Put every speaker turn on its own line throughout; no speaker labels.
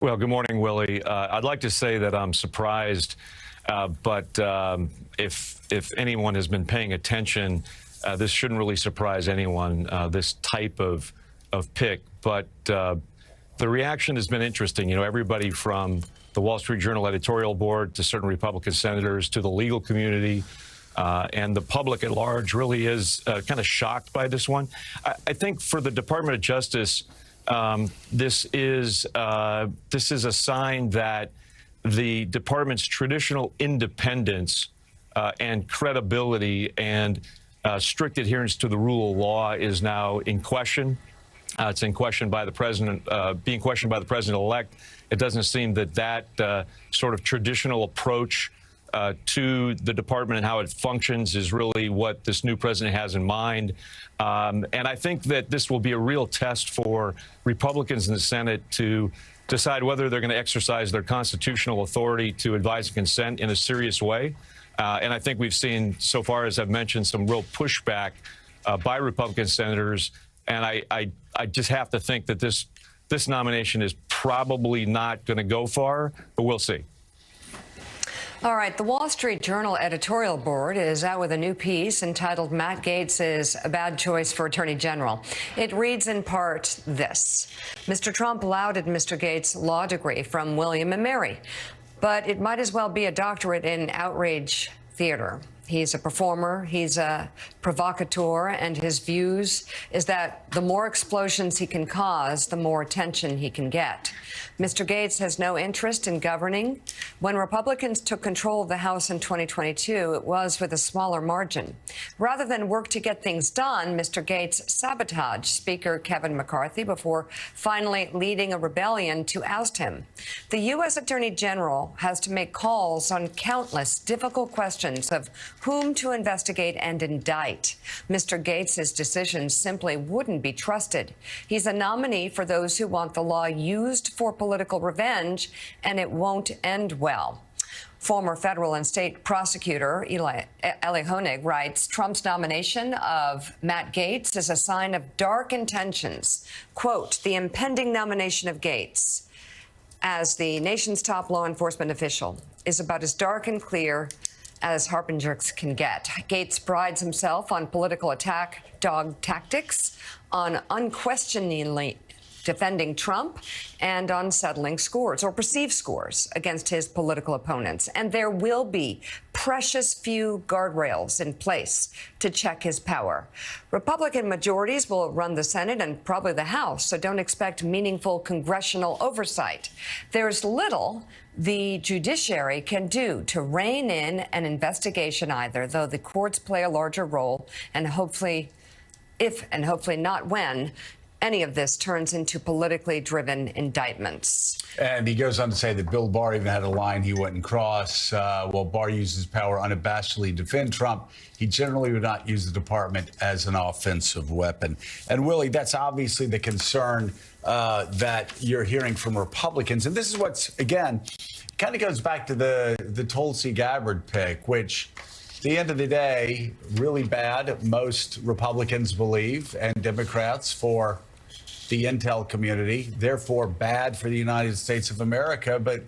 Well, good morning, Willie. I'd like to say that I'm surprised, but if anyone has been paying attention, this shouldn't really surprise anyone, this type of pick. But the reaction has been interesting. You know, everybody from the Wall Street Journal editorial board to certain Republican senators to the legal community and the public at large really is kind of shocked by this one. I think for the Department of Justice, this is a sign that the department's traditional independence and credibility and strict adherence to the rule of law is now in question. It's in question by the president, being questioned by the president-elect. It doesn't seem that sort of traditional approach to the department and how it functions is really what this new president has in mind. And I think that this will be a real test for Republicans in the Senate to decide whether they're going to exercise their constitutional authority to advise and consent in a serious way. And I think we've seen so far, as I've mentioned, some real pushback by Republican senators. And I just have to think that this nomination is probably not going to go far, but we'll see.
All right, the Wall Street Journal editorial board is out with a new piece entitled "Matt Gaetz is a Bad Choice for Attorney General." It reads in part this: Mr. Trump lauded Mr. Gaetz' law degree from William and Mary, but it might as well be a doctorate in outrage theater. He's a performer, he's a provocateur, and his views is that the more explosions he can cause, the more attention he can get. Mr. Gaetz has no interest in governing. When Republicans took control of the House in 2022, it was with a smaller margin. Rather than work to get things done, Mr. Gaetz sabotaged Speaker Kevin McCarthy before finally leading a rebellion to oust him. The U.S. Attorney General has to make calls on countless difficult questions of whom to investigate and indict. Mr. Gaetz' decisions simply wouldn't be trusted. He's a nominee for those who want the law used for political revenge, and it won't end well. Former federal and state prosecutor Eli Honig writes, Trump's nomination of Matt Gaetz is a sign of dark intentions. Quote, the impending nomination of Gaetz as the nation's top law enforcement official is about as dark and clear as harbingers can get. Gaetz prides himself on political attack dog tactics, on unquestioningly defending Trump, and on settling scores or perceived scores against his political opponents. And there will be precious few guardrails in place to check his power. Republican majorities will run the Senate and probably the House, so don't expect meaningful congressional oversight. There's little the judiciary can do to rein in an investigation either, though the courts play a larger role, and hopefully, if and hopefully not when, any of this turns into politically driven indictments.
And he goes on to say that Bill Barr even had a line he wouldn't cross. While Barr uses power unabashedly to defend Trump, he generally would not use the department as an offensive weapon. And Willie, that's obviously the concern that you're hearing from Republicans. And this is what's, again, kind of goes back to the Tulsi Gabbard pick, which at the end of the day, really bad, most Republicans believe, and Democrats, for the intel community, therefore bad for the United States of America, but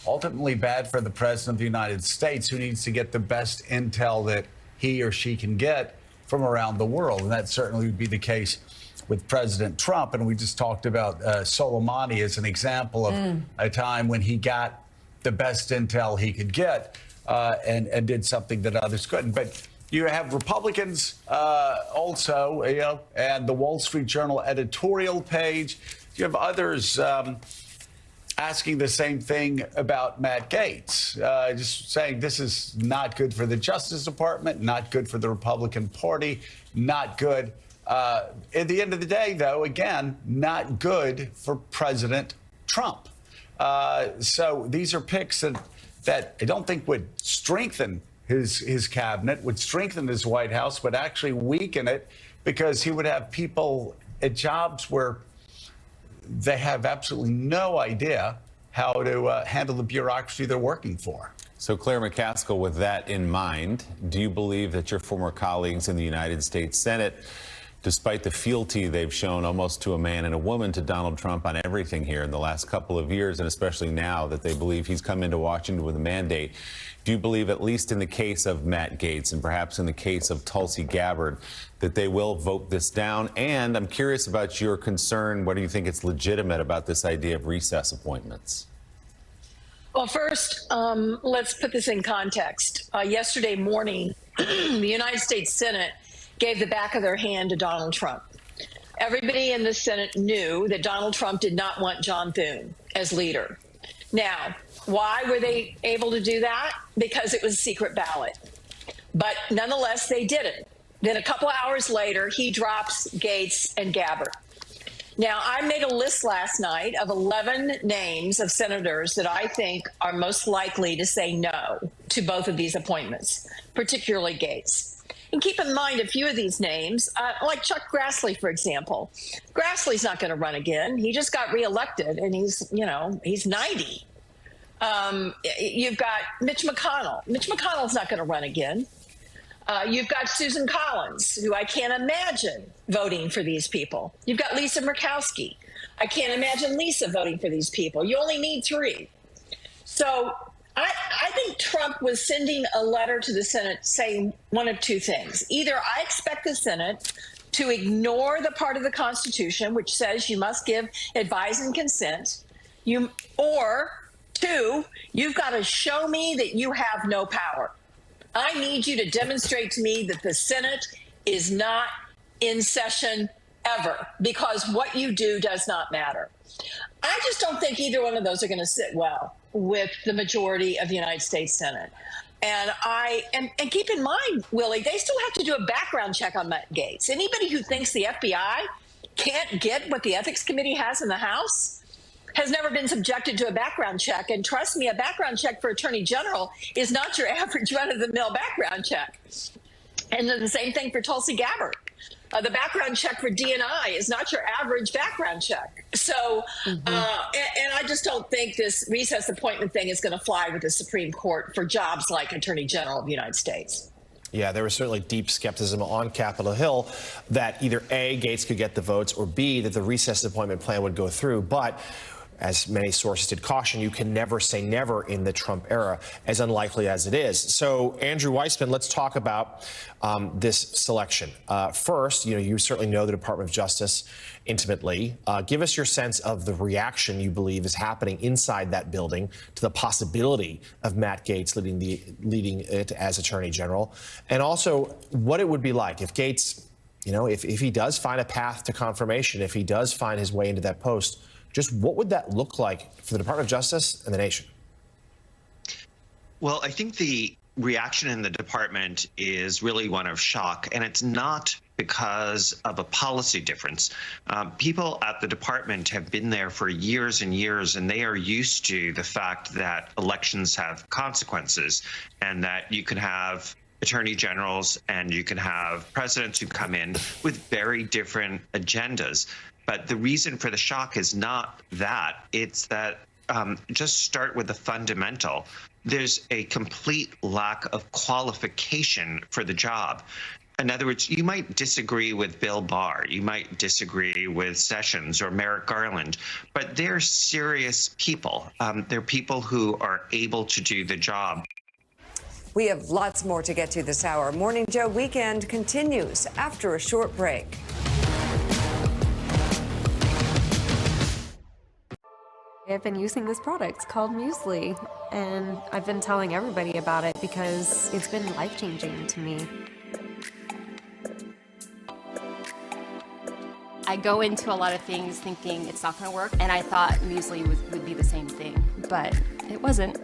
ultimately bad for the president of the United States, who needs to get the best intel that he or she can get from around the world. And that certainly would be the case with President Trump. And we just talked about Soleimani as an example of a time when he got the best intel he could get and did something that others couldn't. But you have Republicans also, you know, and the Wall Street Journal editorial page. You have others asking the same thing about Matt Gaetz, just saying this is not good for the Justice Department, not good for the Republican Party, not good. At the end of the day, though, again, not good for President Trump. So these are picks that I don't think would strengthen his cabinet, would strengthen his White House, but actually weaken it, because he would have people at jobs where they have absolutely no idea how to handle the bureaucracy they're working for.
So, Claire McCaskill, with that in mind, do you believe that your former colleagues in the United States Senate despite the fealty they've shown almost to a man and a woman to Donald Trump on everything here in the last couple of years, and especially now that they believe he's come into Washington with a mandate, do you believe, at least in the case of Matt Gaetz and perhaps in the case of Tulsi Gabbard, that they will vote this down? And I'm curious about your concern. What do you think it's legitimate about this idea of recess appointments?
Well, first, let's put this in context. Yesterday morning, the United States Senate gave the back of their hand to Donald Trump. Everybody in the Senate knew that Donald Trump did not want John Thune as leader. Now, why were they able to do that? Because it was a secret ballot. But nonetheless, they did it. Then a couple of hours later, he drops Gaetz and Gabbard. Now, I made a list last night of 11 names of senators that I think are most likely to say no to both of these appointments, particularly Gaetz. And keep in mind a few of these names, like Chuck Grassley, for example. Grassley's not going to run again. He just got reelected, and he's 90. You've got Mitch McConnell. Mitch McConnell's not going to run again. You've got Susan Collins, who I can't imagine voting for these people. You've got Lisa Murkowski. I can't imagine Lisa voting for these people. You only need 3. So I think Trump was sending a letter to the Senate saying one of 2 things. Either I expect the Senate to ignore the part of the Constitution which says you must give advice and consent, or 2, you've got to show me that you have no power. I need you to demonstrate to me that the Senate is not in session ever, because what you do does not matter. I just don't think either one of those are going to sit well with the majority of the United States Senate. And and keep in mind, Willie, they still have to do a background check on Matt Gaetz. Anybody who thinks the FBI can't get what the Ethics Committee has in the House has never been subjected to a background check. And trust me, a background check for Attorney General is not your average run-of-the-mill background check. And then the same thing for Tulsi Gabbard. The background check for DNI is not your average background check. So, and I just don't think this recess appointment thing is going to fly with the Supreme Court for jobs like Attorney General of the United States.
Yeah, there was certainly deep skepticism on Capitol Hill that either A, Gaetz could get the votes, or B, that the recess appointment plan would go through. But as many sources did caution, you can never say never in the Trump era, as unlikely as it is. So, Andrew Weissmann, let's talk about this selection. First, you certainly know the Department of Justice intimately. Give us your sense of the reaction you believe is happening inside that building to the possibility of Matt Gaetz leading it as Attorney General, and also what it would be like if Gaetz, if he does find a path to confirmation, if he does find his way into that post. Just what would that look like for the Department of Justice and the nation?
Well, I think the reaction in the department is really one of shock, and it's not because of a policy difference. People at the department have been there for years and years, and they are used to the fact that elections have consequences and that you can have attorney generals and you can have presidents who come in with very different agendas. But the reason for the shock is not that. It's that just start with the fundamental. There's a complete lack of qualification for the job. In other words, you might disagree with Bill Barr, you might disagree with Sessions or Merrick Garland, but they're serious people. They're people who are able to do the job.
We have lots more to get to this hour. Morning Joe Weekend continues after a short break.
I've been using this product called Muesli, and I've been telling everybody about it because it's been life-changing to me.
I go into a lot of things thinking it's not going to work, and I thought Muesli would be the same thing, but it wasn't.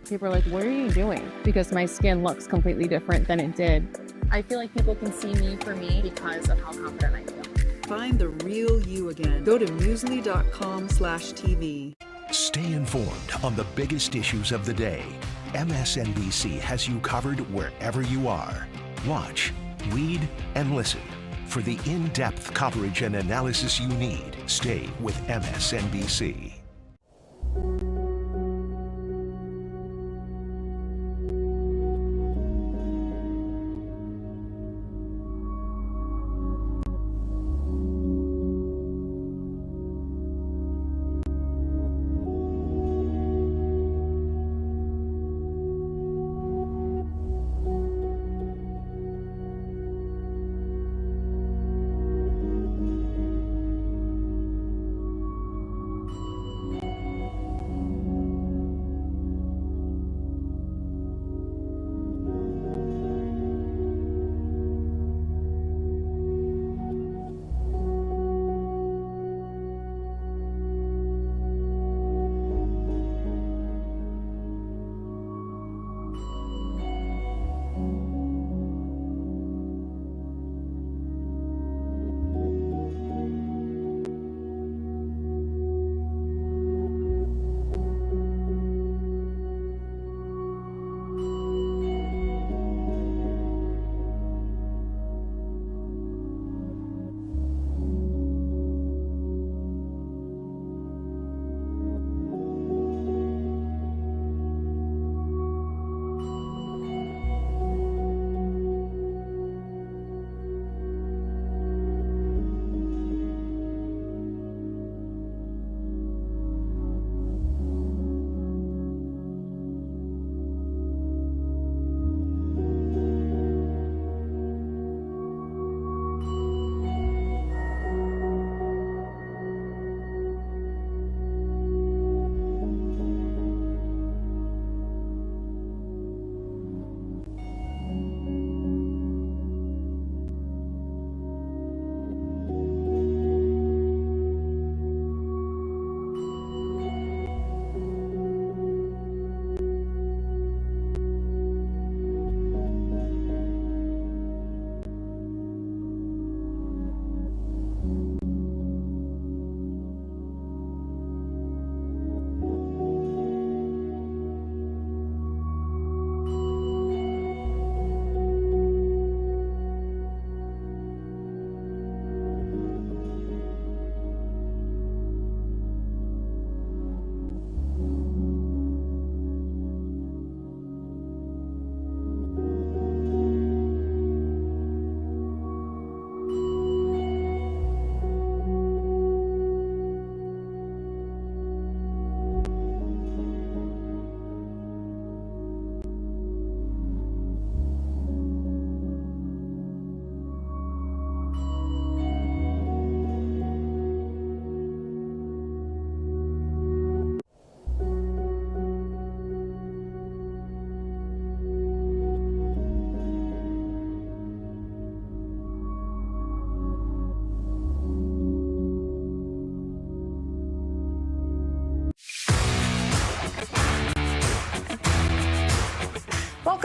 People are like, what are you doing? Because my skin looks completely different than it did. I feel like people can see me for me because of how confident I feel.
Find the real you again. Go to muesli.com/TV.
Stay informed on the biggest issues of the day. MSNBC has you covered wherever you are. Watch, read, and listen. For the in-depth coverage and analysis you need, stay with MSNBC.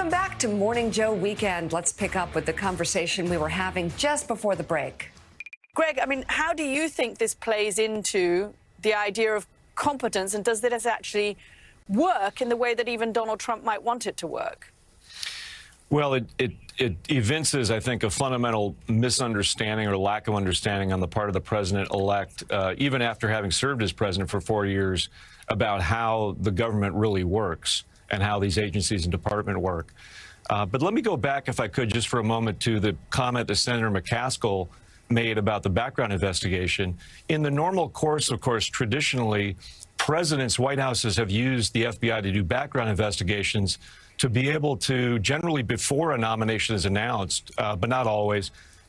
Welcome back to Morning Joe Weekend. Let's pick up with the conversation we were having just before the break.
Greg, I mean, how do you think this plays into the idea of competence, and does this actually work in the way that even Donald Trump might want it to work?
Well, it evinces, I think, a fundamental misunderstanding or lack of understanding on the part of the president-elect, even after having served as president for 4 years, about how the government really works and how these agencies and departments work. But let me go back, if I could, just for a moment to the comment that Senator McCaskill made about the background investigation. In the normal course, of course, traditionally, presidents, White Houses have used the FBI to do background investigations to be able to, generally before a nomination is announced, but not always,